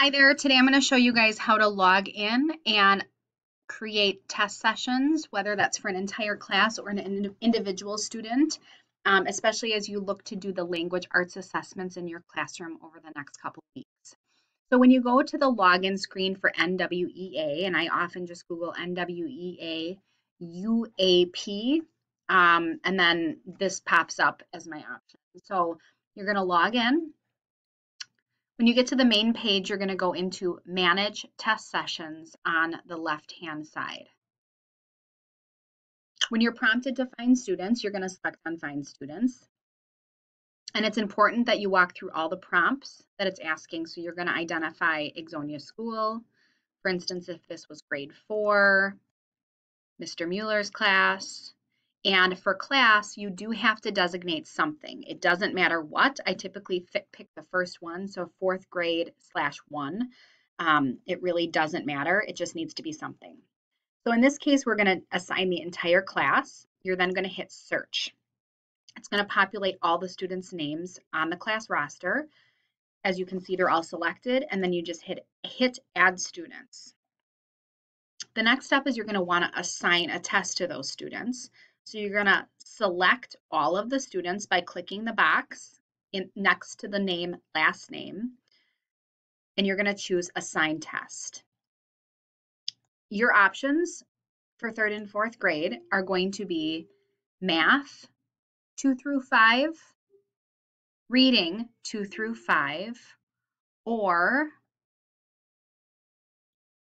Hi there. Today I'm going to show you guys how to log in and create test sessions, whether that's for an entire class or an individual student, especially as you look to do the language arts assessments in your classroom over the next couple weeks. So when you go to the login screen for NWEA, and I often just Google NWEA UAP, and then this pops up as my option. So you're going to log in. When you get to the main page, you're going to go into Manage Test Sessions on the left-hand side. When you're prompted to find students, you're going to select on Find Students. And it's important that you walk through all the prompts that it's asking. So you're going to identify Ixonia School. For instance, if this was grade 4, Mr. Mueller's class. And for class, you do have to designate something. It doesn't matter what. I typically pick the first one, so 4th grade /1. It really doesn't matter. It just needs to be something. So in this case, we're going to assign the entire class. You're then going to hit search. It's going to populate all the students' names on the class roster. As you can see, they're all selected, and then you just hit add students. The next step is you're going to want to assign a test to those students. So you're going to select all of the students by clicking the box next to the name, last name, and you're going to choose Assign Test. Your options for 3rd and 4th grade are going to be Math 2 through 5, Reading 2 through 5, or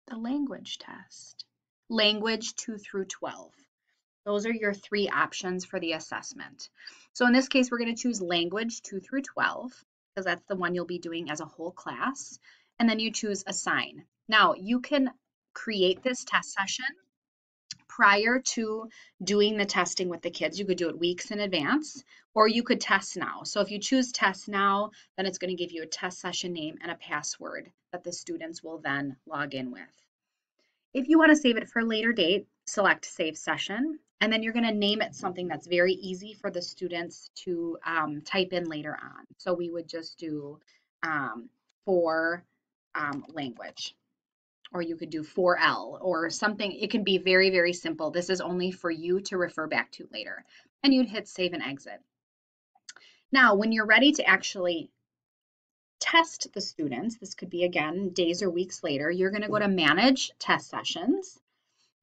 the Language Test, Language 2 through 12. Those are your 3 options for the assessment. So in this case, we're going to choose language 2 through 12 because that's the one you'll be doing as a whole class. And then you choose assign. Now you can create this test session prior to doing the testing with the kids. You could do it weeks in advance, or you could test now. So if you choose test now, then it's going to give you a test session name and a password that the students will then log in with. If you want to save it for a later date, select Save Session, and then you're going to name it something that's very easy for the students to type in later on. So we would just do for language, or you could do 4L or something. It can be very, very simple. This is only for you to refer back to later. And you'd hit Save and Exit. Now, when you're ready to actually test the students, this could be again days or weeks later, you're going to go to Manage Test Sessions.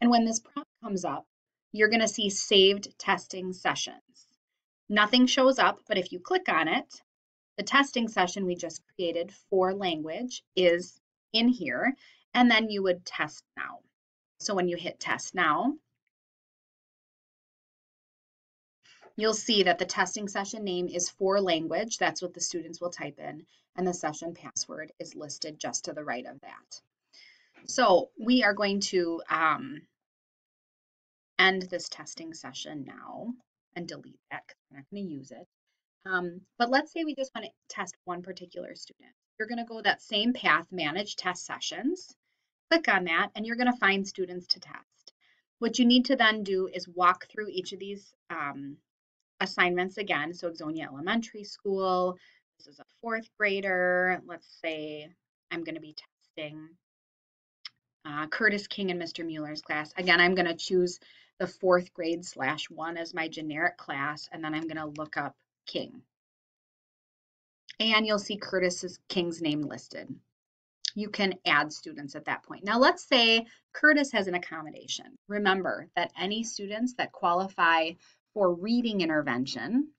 And when this prompt comes up, you're going to see Saved Testing Sessions. Nothing shows up, but if you click on it, the testing session we just created for language is in here, and then you would test now. So when you hit Test Now, you'll see that the testing session name is for language. That's what the students will type in, and the session password is listed just to the right of that. So we are going to end this testing session now and delete that because we're not going to use it. But let's say we just want to test one particular student. You're going to go that same path, Manage Test Sessions, click on that, and you're going to find students to test. What you need to then do is walk through each of these assignments again. So Ixonia Elementary School, this is a 4th grader. Let's say I'm going to be testing Curtis King and Mr. Mueller's class. Again, I'm going to choose the 4th grade /1 as my generic class, and then I'm going to look up King. And you'll see Curtis King's name listed. You can add students at that point. Now let's say Curtis has an accommodation. Remember that any students that qualify for reading intervention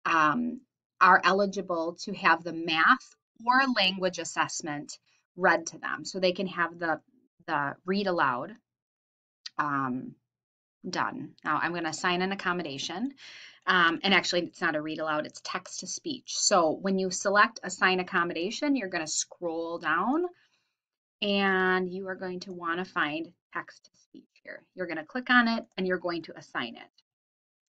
are eligible to have the math or language assessment read to them. So they can have the read aloud done. Now I'm going to assign an accommodation. And actually, it's not a read aloud, it's text to speech. So when you select assign accommodation, you're going to scroll down and you are going to want to find text to speech here. You're going to click on it and you're going to assign it.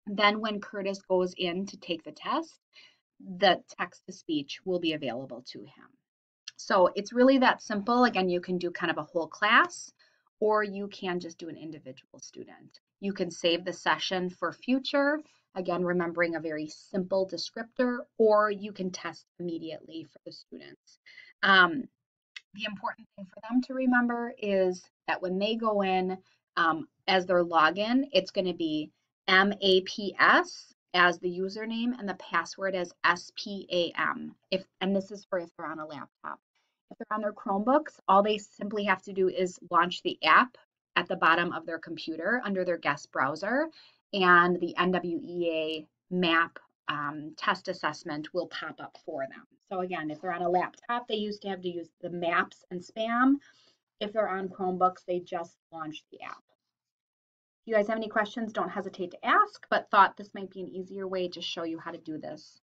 Then when Curtis goes in to take the test, the text to speech will be available to him. So it's really that simple. Again, you can do kind of a whole class, or you can just do an individual student. You can save the session for future, again, remembering a very simple descriptor, or you can test immediately for the students. the important thing for them to remember is that when they go in as their login, it's going to be MAPS as the username and the password as SPAM. And this is for if they're on a laptop. If they're on their Chromebooks, all they simply have to do is launch the app at the bottom of their computer under their guest browser, and the NWEA map test assessment will pop up for them. So again, if they're on a laptop, they used to have to use the maps and spam. If they're on Chromebooks, they just launch the app. If you guys have any questions, don't hesitate to ask, but thought this might be an easier way to show you how to do this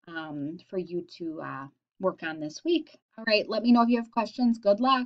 for you to work on this week. All right, let me know if you have questions. Good luck.